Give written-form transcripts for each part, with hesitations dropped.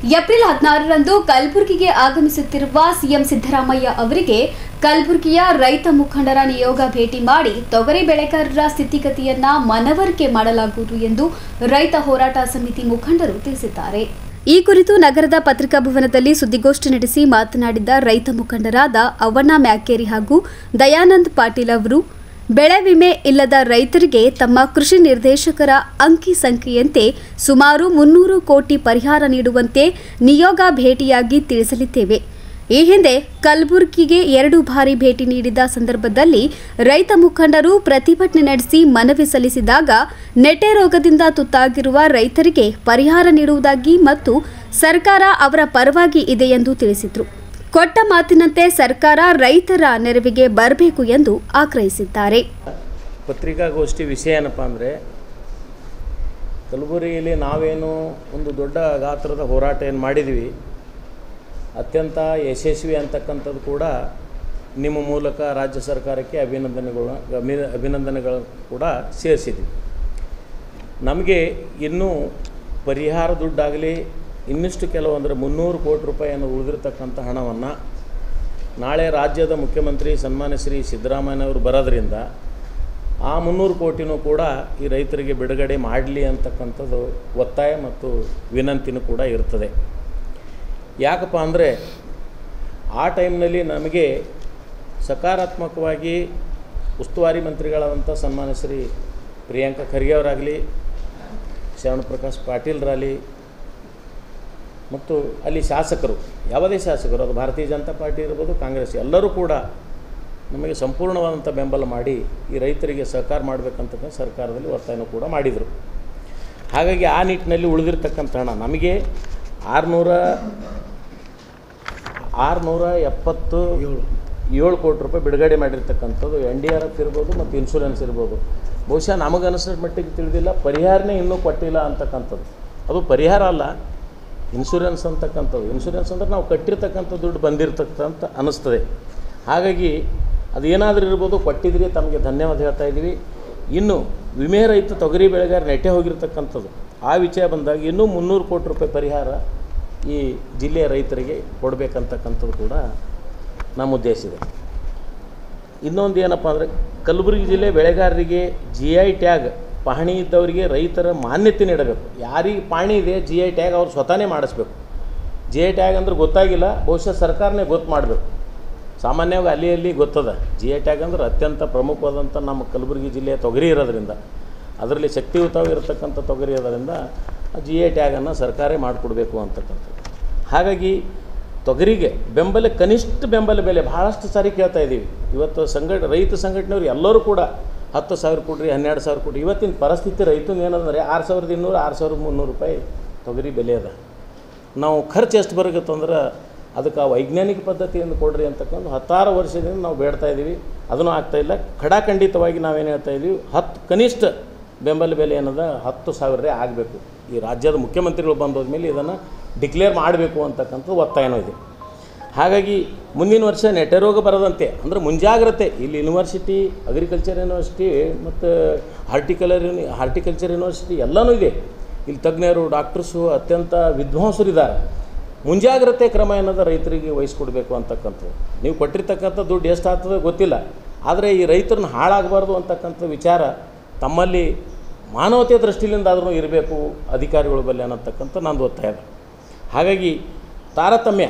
April 16ರಂದು ಕಲಬುರಗಿಗೆ ಆಗಮಿಸುತ್ತಿರುವ CM Siddaramaiah ಅವರಿಗೆ ಕಲಬುರಗಿಯ ರೈತ ಮುಖಂಡರ ನಿಯೋಗ ಭೇಟಿ ಮಾಡಿ ತೊಗರಿ ಬೆಳೆಗಾರರ ಸ್ಥಿತಿಗತಿಯನ್ನ ಮನವರಿಕೆ ಮಾಡಲಾಗುವುದು ಎಂದು ರೈತ ಹೋರಾಟ ಸಮಿತಿ ಮುಖಂಡರು ತಿಳಿಸಿದ್ದಾರೆ. ಈ ಕುರಿತು ನಗರದ ಪತ್ರಿಕಾ ಭವನದಲ್ಲಿ ಸುದ್ದಿಗೋಷ್ಠಿ ನಡೆಸಿ ಮಾತನಾಡಿದ ರೈತ ಮುಖಂಡರಾದ ಅವ್ವಣ್ಣ ಮ್ಯಾಕೇರಿ ಹಾಗೂ ದಯಾನಂದ್ ಪಾಟೀಲ್ ಅವರು, ಬೆಳೆ ವಿಮೆ ಇಲ್ಲದ ರೈತರಿಗೆ ತಮ್ಮ ಕೃಷಿ ನಿರ್ದೇಶಕರ ಅಂಕಿ ಸಂಖ್ಯೆಯಂತೆ ಸುಮಾರು 300 ಕೋಟಿ ಪರಿಹಾರ ನೀಡುವಂತೆ ನಿಯೋಗ ಭೇಟಿಯಾಗಿ ತಿಳಿಸಲಿದ್ದೇವೆ. ಈ ಹಿಂದೆ ಕಲಬುರಗಿಗೆ 2 ಬಾರಿ ಭೇಟಿ ನೀಡಿದ ಸಂದರ್ಭದಲ್ಲಿ ರೈತ ಮುಖಂಡರು ಪ್ರತಿಭಟನೆ ನಡೆಸಿ ಮನವಿ ಸಲ್ಲಿಸಿದಾಗ ನೆಟೆ ರೋಗದಿಂದ ತುತ್ತಾಗಿರುವ ರೈತರಿಗೆ ಪರಿಹಾರ ನೀಡುವುದಾಗಿ ಮತ್ತು ಸರ್ಕಾರ ಅವರ ಪರವಾಗಿ ಇದೆ ಎಂದು ತಿಳಿಸಿದರು. ಕೊಟ್ಟ ಮಾತಿನಂತೆ ಸರ್ಕಾರ ರೈತರ ನೆರವಿಗೆ ಬರಬೇಕು ಎಂದು ಆಗ್ರಹಿಸಿದ್ದಾರೆ. ಪತ್ರಿಕಾಗೋಷ್ಠಿ ವಿಷಯ ಏನಪ್ಪ ಅಂದರೆ, ಕಲಬುರಗಿಯಲ್ಲಿ ನಾವೇನು ಒಂದು ದೊಡ್ಡ ಗಾತ್ರದ ಹೋರಾಟ ಏನು ಮಾಡಿದ್ವಿ, ಅತ್ಯಂತ ಯಶಸ್ವಿ ಅಂತಕ್ಕಂಥದ್ದು ಕೂಡ ನಿಮ್ಮ ಮೂಲಕ ರಾಜ್ಯ ಸರ್ಕಾರಕ್ಕೆ ಅಭಿನಂದನೆಗಳು ಕೂಡ ಸೇರಿಸಿದ್ವಿ. ನಮಗೆ ಇನ್ನೂ ಪರಿಹಾರ ದುಡ್ಡಾಗಲಿ ಇನ್ನಿಷ್ಟು ಕೆಲವು ಅಂದರೆ 300 ಕೋಟಿ ರೂಪಾಯಿಯನ್ನು ಉಳಿದಿರ್ತಕ್ಕಂಥ ಹಣವನ್ನು ನಾಳೆ ರಾಜ್ಯದ ಮುಖ್ಯಮಂತ್ರಿ ಸನ್ಮಾನ್ಯ ಶ್ರೀ ಸಿದ್ದರಾಮಯ್ಯನವರು ಬರೋದ್ರಿಂದ ಆ 300 ಕೋಟಿನೂ ಕೂಡ ಈ ರೈತರಿಗೆ ಬಿಡುಗಡೆ ಮಾಡಲಿ ಅಂತಕ್ಕಂಥದ್ದು ಒತ್ತಾಯ ಮತ್ತು ವಿನಂತಿನೂ ಕೂಡ ಇರ್ತದೆ. ಯಾಕಪ್ಪ ಅಂದರೆ ಆ ಟೈಮ್ನಲ್ಲಿ ನಮಗೆ ಸಕಾರಾತ್ಮಕವಾಗಿ ಉಸ್ತುವಾರಿ ಮಂತ್ರಿಗಳಾದಂಥ ಸನ್ಮಾನ್ಯ ಶ್ರೀ ಪ್ರಿಯಾಂಕಾ ಖರ್ಗೆ ಅವರಾಗಲಿ, ಶರಣ ಪ್ರಕಾಶ್ ಪಾಟೀಲ್ರಾಗಲಿ ಮತ್ತು ಅಲ್ಲಿ ಶಾಸಕರು, ಯಾವುದೇ ಶಾಸಕರು, ಅದು ಭಾರತೀಯ ಜನತಾ ಪಾರ್ಟಿ ಇರ್ಬೋದು, ಕಾಂಗ್ರೆಸ್, ಎಲ್ಲರೂ ಕೂಡ ನಮಗೆ ಸಂಪೂರ್ಣವಾದಂಥ ಬೆಂಬಲ ಮಾಡಿ ಈ ರೈತರಿಗೆ ಸಹಕಾರ ಮಾಡಬೇಕಂತ ಸರ್ಕಾರದಲ್ಲಿ ಒತ್ತಾಯನೂ ಕೂಡ ಮಾಡಿದರು. ಹಾಗಾಗಿ ಆ ನಿಟ್ಟಿನಲ್ಲಿ ಉಳಿದಿರ್ತಕ್ಕಂಥ ಹಣ ನಮಗೆ 677 ಕೋಟಿ ರೂಪಾಯಿ ಬಿಡುಗಡೆ ಮಾಡಿರ್ತಕ್ಕಂಥದ್ದು NDRF ಇರ್ಬೋದು ಮತ್ತು ಇನ್ಶೂರೆನ್ಸ್ ಇರ್ಬೋದು. ಬಹುಶಃ ನಮಗನಿಸಿದ ಮಟ್ಟಿಗೆ ತಿಳಿದಿಲ್ಲ, ಪರಿಹಾರನೇ ಇನ್ನೂ ಕೊಟ್ಟಿಲ್ಲ ಅಂತಕ್ಕಂಥದ್ದು. ಅದು ಪರಿಹಾರ ಅಲ್ಲ, ಇನ್ಶೂರೆನ್ಸ್ ಅಂತಕ್ಕಂಥದ್ದು. ಇನ್ಶೂರೆನ್ಸ್ ಅಂದರೆ ನಾವು ಕಟ್ಟಿರ್ತಕ್ಕಂಥ ದುಡ್ಡು ಬಂದಿರ್ತಕ್ಕಂಥ ಅನ್ನಿಸ್ತದೆ. ಹಾಗಾಗಿ ಅದೇನಾದರೂ ಇರ್ಬೋದು, ಕೊಟ್ಟಿದ್ರಿ, ತಮಗೆ ಧನ್ಯವಾದ ಹೇಳ್ತಾ ಇದ್ದೀವಿ. ಇನ್ನು ವಿಮೆ ರಹಿತ ತೊಗರಿ ಬೆಳೆಗಾರ ನೆಟ್ಟೆ ಹೋಗಿರ್ತಕ್ಕಂಥದ್ದು, ಆ ವಿಷಯ ಬಂದಾಗ ಇನ್ನೂ 300 ಕೋಟಿ ರೂಪಾಯಿ ಪರಿಹಾರ ಈ ಜಿಲ್ಲೆಯ ರೈತರಿಗೆ ಕೊಡಬೇಕಂತಕ್ಕಂಥದ್ದು ಕೂಡ ನಮ್ಮ ಉದ್ದೇಶ ಇದೆ. ಇನ್ನೊಂದು ಏನಪ್ಪ ಅಂದರೆ, ಕಲಬುರಗಿ ಜಿಲ್ಲೆ ಬೆಳೆಗಾರರಿಗೆ GI ಟ್ಯಾಗ್ ಪಹಣಿ ಇದ್ದವರಿಗೆ ರೈತರ ಮಾನ್ಯತೆ ನೀಡಬೇಕು. ಯಾರಿಗೆ ಪಹಣಿ ಇದೆ GI ಟ್ಯಾಗ್ ಅವ್ರು ಸ್ವತಃನೇ ಮಾಡಿಸ್ಬೇಕು. GI ಟ್ಯಾಗ್ ಅಂದ್ರೆ ಗೊತ್ತಾಗಿಲ್ಲ, ಬಹುಶಃ ಸರ್ಕಾರನೇ ಗೊತ್ತು ಮಾಡಬೇಕು. ಸಾಮಾನ್ಯವಾಗಿ ಅಲ್ಲಿ ಗೊತ್ತದ. GI ಟ್ಯಾಗ್ ಅಂದ್ರೆ ಅತ್ಯಂತ ಪ್ರಮುಖವಾದಂಥ ನಮ್ಮ ಕಲಬುರಗಿ ಜಿಲ್ಲೆಯ ತೊಗರಿ ಇರೋದ್ರಿಂದ, ಅದರಲ್ಲಿ ಶಕ್ತಿಯುತವಾಗಿರತಕ್ಕಂಥ ತೊಗರಿ ಇರೋದ್ರಿಂದ GI ಟ್ಯಾಗನ್ನು ಸರ್ಕಾರೇ ಮಾಡಿಕೊಡ್ಬೇಕು ಅಂತಕ್ಕಂಥದ್ದು. ಹಾಗಾಗಿ ತೊಗರಿಗೆ ಕನಿಷ್ಠ ಬೆಂಬಲ ಬೆಲೆ ಭಾಳಷ್ಟು ಸಾರಿ ಕೇಳ್ತಾ ಇದ್ದೀವಿ. ಇವತ್ತು ರೈತ ಸಂಘಟನೆಯವರು ಎಲ್ಲರೂ ಕೂಡ 10,000 ಕೊಡ್ರಿ, 12,000 ಕೊಡ್ರಿ. ಇವತ್ತಿನ ಪರಿಸ್ಥಿತಿ ರೈತಂಗೆ ಏನಂದರೆ 6,200, 6,300 ರೂಪಾಯಿ ತೊಗರಿ ಬೆಲೆ ಅದ. ನಾವು ಖರ್ಚು ಎಷ್ಟು ಬರುತ್ತಂದ್ರೆ ಅದಕ್ಕೆ ವೈಜ್ಞಾನಿಕ ಪದ್ಧತಿಯಿಂದ ಕೊಡ್ರಿ ಅಂತಕ್ಕಂಥ 10 ವರ್ಷದಿಂದ ನಾವು ಬೇಡ್ತಾ ಇದ್ದೀವಿ. ಅದನ್ನು ಆಗ್ತಾಯಿಲ್ಲ. ಖಡಾಖಂಡಿತವಾಗಿ ನಾವೇನು ಹೇಳ್ತಾ ಇದ್ದೀವಿ, ಕನಿಷ್ಠ ಬೆಂಬಲ ಬೆಲೆ ಏನದ 10,000 ಆಗಬೇಕು. ಈ ರಾಜ್ಯದ ಮುಖ್ಯಮಂತ್ರಿಗಳು ಬಂದೋದ್ಮೇಲೆ ಇದನ್ನು ಡಿಕ್ಲೇರ್ ಮಾಡಬೇಕು ಅಂತಕ್ಕಂಥದ್ದು ಒತ್ತಾಯನೂ ಇದೆ. ಹಾಗಾಗಿ ಮುಂದಿನ ವರ್ಷ ನೆಟ್ಟೆ ರೋಗ ಬರದಂತೆ ಅಂದರೆ ಮುಂಜಾಗ್ರತೆ ಇಲ್ಲಿ ಯೂನಿವರ್ಸಿಟಿ, ಅಗ್ರಿಕಲ್ಚರ್ ಯೂನಿವರ್ಸಿಟಿ ಮತ್ತು ಹಾರ್ಟಿಕಲ್ಚರ್ ಯೂನಿವರ್ಸಿಟಿ ಎಲ್ಲನೂ ಇದೆ. ಇಲ್ಲಿ ತಜ್ಞರು, ಡಾಕ್ಟರ್ಸು, ಅತ್ಯಂತ ವಿದ್ವಾಂಸರಿದ್ದಾರೆ. ಮುಂಜಾಗ್ರತೆ ಕ್ರಮ ಏನದ ರೈತರಿಗೆ ವಹಿಸ್ಕೊಡ್ಬೇಕು ಅಂತಕ್ಕಂಥದ್ದು. ನೀವು ಕೊಟ್ಟಿರ್ತಕ್ಕಂಥ ದುಡ್ಡು ಎಷ್ಟು ಆಗ್ತದೆ ಗೊತ್ತಿಲ್ಲ, ಆದರೆ ಈ ರೈತರನ್ನ ಹಾಳಾಗಬಾರ್ದು ಅಂತಕ್ಕಂಥ ವಿಚಾರ ತಮ್ಮಲ್ಲಿ ಮಾನವತೆ ದೃಷ್ಟಿಯಿಂದ ಆದ್ರೂ ಇರಬೇಕು ಅಧಿಕಾರಿಗಳ ಬಳಿ ಅನ್ನತಕ್ಕಂಥ ನಂದು ಒತ್ತಾಯ. ಹಾಗಾಗಿ ತಾರತಮ್ಯ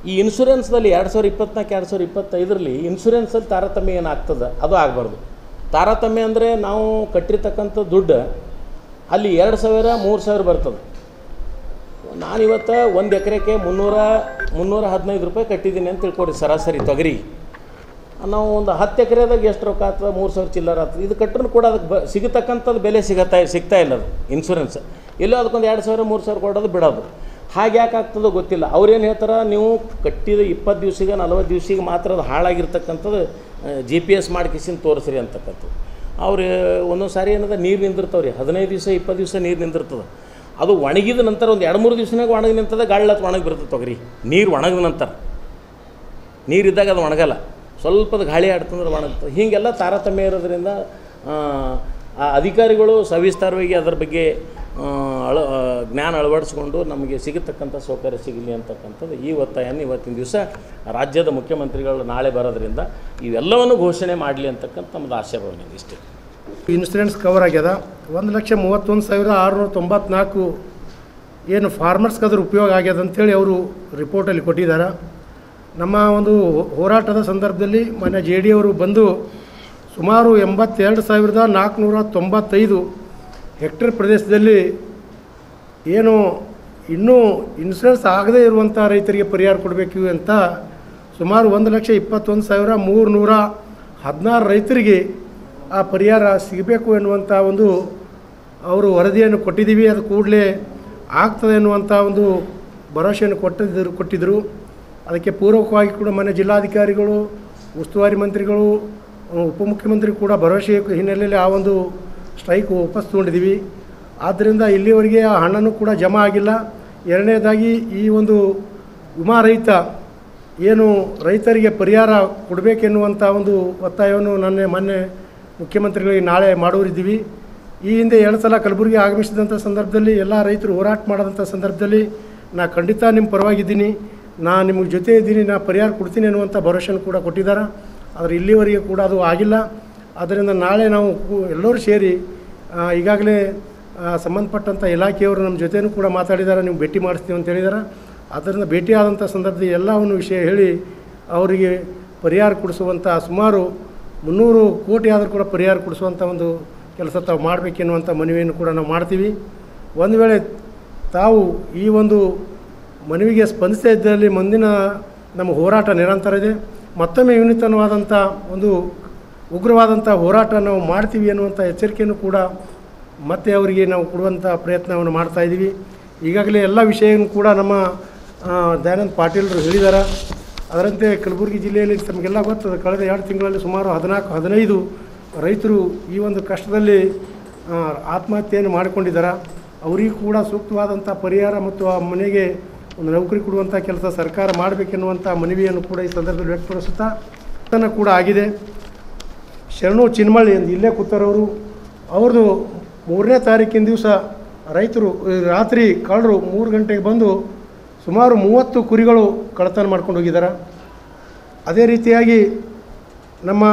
ಈ ಇನ್ಶೂರೆನ್ಸ್ದಲ್ಲಿ 2024-2025ರಲ್ಲಿ ಇನ್ಶೂರೆನ್ಸಲ್ಲಿ ತಾರತಮ್ಯ ಏನಾಗ್ತದೆ ಅದು ಆಗಬಾರ್ದು. ತಾರತಮ್ಯ ಅಂದರೆ ನಾವು ಕಟ್ಟಿರ್ತಕ್ಕಂಥ ದುಡ್ಡು ಅಲ್ಲಿ 2,000, 3,000 ಬರ್ತದೆ. ನಾನಿವತ್ತು 1 ಎಕರೆಗೆ 315 ರೂಪಾಯಿ ಕಟ್ಟಿದ್ದೀನಿ ಅಂತ ತಿಳ್ಕೊಡಿ ಸರಾಸರಿ ತೊಗರಿ. ನಾವು ಒಂದು 10 ಎಕರೆದಾಗ ಎಷ್ಟು ರೊಕ್ಕ ಆಗ್ತದೆ, 3,000 ಚಿಲ್ಲರ್ ಆಗ್ತದೆ. ಇದು ಕಟ್ಟರೂ ಕೂಡ ಅದಕ್ಕೆ ಸಿಗತಕ್ಕಂಥದ್ದು ಬೆಲೆ ಸಿಗ್ತಾ ಇಲ್ಲ. ಅದು ಇನ್ಶೂರೆನ್ಸ್ ಎಲ್ಲೋ ಅದಕ್ಕೊಂದು 2,000, 3,000 ಕೊಡೋದು ಬಿಡೋದು. ಹಾಗೆ ಯಾಕೆ ಆಗ್ತದೋ ಗೊತ್ತಿಲ್ಲ. ಅವ್ರೇನು ಹೇಳ್ತಾರೆ, ನೀವು ಕಟ್ಟಿದ 20 ದಿವಸಿಗೆ 40 ದಿವಸಿಗೆ ಮಾತ್ರ ಅದು ಹಾಳಾಗಿರ್ತಕ್ಕಂಥದ್ದು GPS ಮಾಡಿಕಿಸಿನ ತೋರಿಸ್ರಿ ಅಂತಕ್ಕಂಥದ್ದು. ಅವ್ರು ಒಂದೊಂದು ಸಾರಿ ಏನದ ನೀರು ನಿಂದಿರ್ತಾವ್ರಿ, 15 ದಿವಸ 20 ದಿವಸ ನೀರು ನಿಂದಿರ್ತದೆ. ಅದು ಒಣಗಿದ ನಂತರ ಒಂದು 2-3 ದಿವಸನಾಗ ಒಣಗಿ ನಿಂತದ, ಗಾಳಿಲತ್ತು ಒಣಗಿ ಬರ್ತದೆ ತೊಗರಿ. ನೀರು ಒಣಗಿದ ನಂತರ, ನೀರಿದ್ದಾಗ ಅದು ಒಣಗಲ್ಲ, ಸ್ವಲ್ಪದ ಗಾಳಿ ಆಡ್ತಂದ್ರೆ ಒಣಗ್ತದೆ. ಹೀಗೆಲ್ಲ ತಾರತಮ್ಯ ಇರೋದ್ರಿಂದ ಆ ಅಧಿಕಾರಿಗಳು ಸವಿಸ್ತಾರವಾಗಿ ಅದರ ಬಗ್ಗೆ ಜ್ಞಾನ ಅಳವಡಿಸ್ಕೊಂಡು ನಮಗೆ ಸಿಗತಕ್ಕಂಥ ಸೌಕರ್ಯ ಸಿಗಲಿ ಅಂತಕ್ಕಂಥದ್ದು ಈ ಒತ್ತಾಯವನ್ನು ಇವತ್ತಿನ ದಿವಸ ರಾಜ್ಯದ ಮುಖ್ಯಮಂತ್ರಿಗಳು ನಾಳೆ ಬರೋದ್ರಿಂದ ಇವೆಲ್ಲವನ್ನು ಘೋಷಣೆ ಮಾಡಲಿ ಅಂತಕ್ಕಂಥ ನಮ್ಮದು ಆಶಾಭಾವನೆ ಇಷ್ಟೇ. ಇನ್ಸೂರೆನ್ಸ್ ಕವರ್ ಆಗ್ಯದ 1,31,694 ಏನು ಫಾರ್ಮರ್ಸ್ಗೆ ಅದ್ರ ಉಪಯೋಗ ಆಗ್ಯದ ಅಂಥೇಳಿ ಅವರು ರಿಪೋರ್ಟಲ್ಲಿ ಕೊಟ್ಟಿದ್ದಾರೆ. ನಮ್ಮ ಒಂದು ಹೋರಾಟದ ಸಂದರ್ಭದಲ್ಲಿ ಮೊನ್ನೆ JD ಅವರು ಬಂದು ಸುಮಾರು 82,495 ಹೆಕ್ಟೇರ್ ಪ್ರದೇಶದಲ್ಲಿ ಏನು ಇನ್ನೂ ಇನ್ಸೂರೆನ್ಸ್ ಆಗದೇ ಇರುವಂಥ ರೈತರಿಗೆ ಪರಿಹಾರ ಕೊಡಬೇಕು ಅಂತ ಸುಮಾರು 1,21,316 ರೈತರಿಗೆ ಆ ಪರಿಹಾರ ಸಿಗಬೇಕು ಎನ್ನುವಂಥ ಒಂದು ಅವರು ವರದಿಯನ್ನು ಕೊಟ್ಟಿದ್ದೀವಿ. ಅದು ಕೂಡಲೇ ಆಗ್ತದೆ ಎನ್ನುವಂಥ ಒಂದು ಭರವಸೆಯನ್ನು ಕೊಟ್ಟಿದ್ದರು. ಅದಕ್ಕೆ ಪೂರ್ವಕವಾಗಿ ಕೂಡ ಮೊನ್ನೆ ಜಿಲ್ಲಾಧಿಕಾರಿಗಳು, ಉಸ್ತುವಾರಿ ಮಂತ್ರಿಗಳು, ಉಪಮುಖ್ಯಮಂತ್ರಿ ಕೂಡ ಭರವಸೆ ಹಿನ್ನೆಲೆಯಲ್ಲಿ ಆ ಒಂದು ಸ್ಟ್ರೈಕ್ ವಾಪಸ್ ತೊಗೊಂಡಿದ್ದೀವಿ. ಆದ್ದರಿಂದ ಇಲ್ಲಿವರೆಗೆ ಆ ಹಣನೂ ಕೂಡ ಜಮಾ ಆಗಿಲ್ಲ. ಎರಡನೇದಾಗಿ ಈ ಒಂದು ವಿಮಾ ರಹಿತ ಏನು ರೈತರಿಗೆ ಪರಿಹಾರ ಕೊಡಬೇಕೆನ್ನುವಂಥ ಒಂದು ಒತ್ತಾಯವನ್ನು ಮೊನ್ನೆ ಮುಖ್ಯಮಂತ್ರಿಗಳಿಗೆ ನಾಳೆ ಮಾಡೋರಿದ್ದೀವಿ. ಈ ಹಿಂದೆ 2 ಸಲ ಕಲಬುರಗಿ ಆಗಮಿಸಿದಂಥ ಸಂದರ್ಭದಲ್ಲಿ ಎಲ್ಲ ರೈತರು ಹೋರಾಟ ಮಾಡೋದಂಥ ಸಂದರ್ಭದಲ್ಲಿ ನಾ ಖಂಡಿತ ನಿಮ್ಮ ಪರವಾಗಿದ್ದೀನಿ, ನಾನು ನಿಮಗೆ ಜೊತೆ ಇದ್ದೀನಿ, ನಾ ಪರಿಹಾರ ಕೊಡ್ತೀನಿ ಅನ್ನುವಂಥ ಭರವಸೆಯನ್ನು ಕೂಡ ಕೊಟ್ಟಿದ್ದಾರೆ. ಆದರೆ ಇಲ್ಲಿವರೆಗೆ ಕೂಡ ಅದು ಆಗಿಲ್ಲ. ಆದ್ದರಿಂದ ನಾಳೆ ನಾವು ಎಲ್ಲರೂ ಸೇರಿ ಈಗಾಗಲೇ ಸಂಬಂಧಪಟ್ಟಂಥ ಇಲಾಖೆಯವರು ನಮ್ಮ ಜೊತೆಯೂ ಕೂಡ ಮಾತಾಡಿದ್ದಾರೆ, ನೀವು ಭೇಟಿ ಮಾಡಿಸ್ತೀವಿ ಅಂತ ಹೇಳಿದ್ದಾರೆ. ಆದ್ದರಿಂದ ಭೇಟಿ ಆದಂಥ ಸಂದರ್ಭದಲ್ಲಿ ಎಲ್ಲವನ್ನು ವಿಷಯ ಹೇಳಿ ಅವರಿಗೆ ಪರಿಹಾರ ಕೊಡಿಸುವಂಥ ಸುಮಾರು 300 ಕೋಟಿ ಆದರೂ ಕೂಡ ಪರಿಹಾರ ಕೊಡಿಸುವಂಥ ಒಂದು ಕೆಲಸ ತಾವು ಮಾಡಬೇಕೆನ್ನುವಂಥ ಮನವಿಯನ್ನು ಕೂಡ ನಾವು ಮಾಡ್ತೀವಿ. ಒಂದು ವೇಳೆ ತಾವು ಈ ಒಂದು ಮನವಿಗೆ ಸ್ಪಂದಿಸದೇ ಇದ್ದಲ್ಲಿ ಮುಂದಿನ ನಮ್ಮ ಹೋರಾಟ ನಿರಂತರ ಇದೆ. ಮತ್ತೊಮ್ಮೆ ವಿನೂತನವಾದಂಥ ಒಂದು ಉಗ್ರವಾದಂಥ ಹೋರಾಟ ನಾವು ಮಾಡ್ತೀವಿ ಅನ್ನುವಂಥ ಎಚ್ಚರಿಕೆಯನ್ನು ಕೂಡ ಮತ್ತೆ ಅವರಿಗೆ ನಾವು ಕೊಡುವಂಥ ಪ್ರಯತ್ನವನ್ನು ಮಾಡ್ತಾಯಿದ್ದೀವಿ. ಈಗಾಗಲೇ ಎಲ್ಲ ವಿಷಯವನ್ನು ಕೂಡ ನಮ್ಮ ದಯಾನಂದ ಪಾಟೀಲರು ಹೇಳಿದ್ದಾರೆ. ಅದರಂತೆ ಕಲಬುರಗಿ ಜಿಲ್ಲೆಯಲ್ಲಿ ತಮಗೆಲ್ಲ ಗೊತ್ತದ, ಕಳೆದ 2 ತಿಂಗಳಲ್ಲಿ ಸುಮಾರು 14-15 ರೈತರು ಈ ಒಂದು ಕಷ್ಟದಲ್ಲಿ ಆತ್ಮಹತ್ಯೆಯನ್ನು ಮಾಡಿಕೊಂಡಿದ್ದಾರೆ. ಅವರಿಗೂ ಕೂಡ ಸೂಕ್ತವಾದಂಥ ಪರಿಹಾರ ಮತ್ತು ಆ ಮನೆಗೆ ಒಂದು ನೌಕರಿ ಕೊಡುವಂಥ ಕೆಲಸ ಸರ್ಕಾರ ಮಾಡಬೇಕೆನ್ನುವಂಥ ಮನವಿಯನ್ನು ಕೂಡ ಈ ಸಂದರ್ಭದಲ್ಲಿ ವ್ಯಕ್ತಪಡಿಸುತ್ತಾ ಅದನ್ನು ಕೂಡ ಆಗಿದೆ. ಶರಣು ಚಿನ್ಮಳ್ಳಿ ಎಂದು ಇಲ್ಲೇ ಕೂತರವರು, ಅವ್ರದ್ದು 3ನೇ ತಾರೀಕಿನ ದಿವಸ ರೈತರು ರಾತ್ರಿ ಕಳ್ಳರು 3 ಗಂಟೆಗೆ ಬಂದು ಸುಮಾರು 30 ಕುರಿಗಳು ಕಳ್ಳತನ ಮಾಡ್ಕೊಂಡು ಹೋಗಿದ್ದಾರೆ. ಅದೇ ರೀತಿಯಾಗಿ ನಮ್ಮ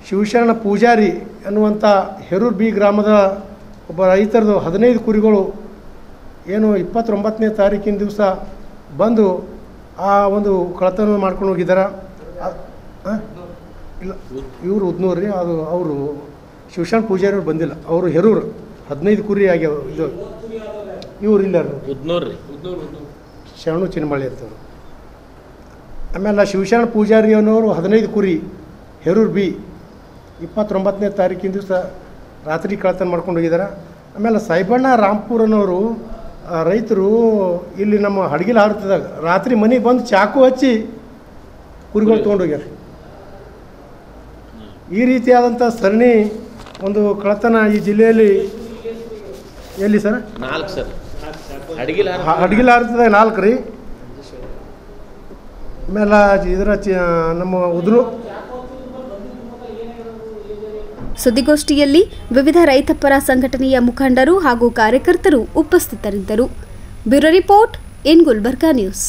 ಶಿವಶರಣ ಪೂಜಾರಿ ಅನ್ನುವಂಥ ಹೆರೂರು ಬಿ ಗ್ರಾಮದ ಒಬ್ಬ ರೈತರದು 15 ಕುರಿಗಳು ಏನು 29ನೇ ತಾರೀಕಿನ ದಿವಸ ಬಂದು ಆ ಒಂದು ಕಳ್ಳತನ ಮಾಡ್ಕೊಂಡು ಹೋಗಿದ್ದಾರೆ. ಇಲ್ಲ, ಇವರು ಉದ್ನೂರು ರೀ, ಅದು ಅವರು ಶಿವಶರಣ ಪೂಜಾರಿ ಅವ್ರು ಬಂದಿಲ್ಲ, ಅವರು ಹೆರೂರು 15 ಕುರಿ ಆಗ್ಯಾವ. ಇದು ಇವ್ರು ಇಲ್ಲ ಉದ್ನೂರು ರೀ, ಶರಣು ಚಿನ್ಮಳ್ಳಿ ಅಂತವ್ರು. ಆಮೇಲೆ ಶಿವಶರಣ ಪೂಜಾರಿ ಅನ್ನೋರು 15 ಕುರಿ ಹೆರೂರು ಬಿ 29ನೇ ತಾರೀಕಿನ ದಿವಸ ರಾತ್ರಿ ಕಳ್ಳತನ ಮಾಡ್ಕೊಂಡು ಹೋಗಿದ್ದಾರೆ. ಆಮೇಲೆ ಸಾಯಿಬಣ್ಣ ರಾಂಪುರ್ ಅನ್ನೋರು ರೈತರು ಇಲ್ಲಿ ನಮ್ಮ ಹಡಗಿಲ ಹಾರತದಾಗ ರಾತ್ರಿ ಮನೆಗೆ ಬಂದು ಚಾಕು ಹಚ್ಚಿ ಕುರಿಗಳು ತೊಗೊಂಡೋಗ್ಯಾರ. ಈ ರೀತಿಯಾದಂಥ ಸರಣಿ ಒಂದು ಕಳ್ಳತನ ಈ ಜಿಲ್ಲೆಯಲ್ಲಿ ಎಲ್ಲಿ ಸರ್? 4 ಸರ್, ಹಡಗಿಲ ಹಾರತದಾಗ 4 ರೀ. ಆಮೇಲೆ ಇದರ ನಮ್ಮ ಉದುರು ಸುದ್ದಿಗೋಷ್ಠಿಯಲ್ಲಿ ವಿವಿಧ ರೈತಪರ ಸಂಘಟನೆಯ ಮುಖಂಡರು ಹಾಗೂ ಕಾರ್ಯಕರ್ತರು ಉಪಸ್ಥಿತರಿದ್ದರು. Bureau report in Gulbarga news.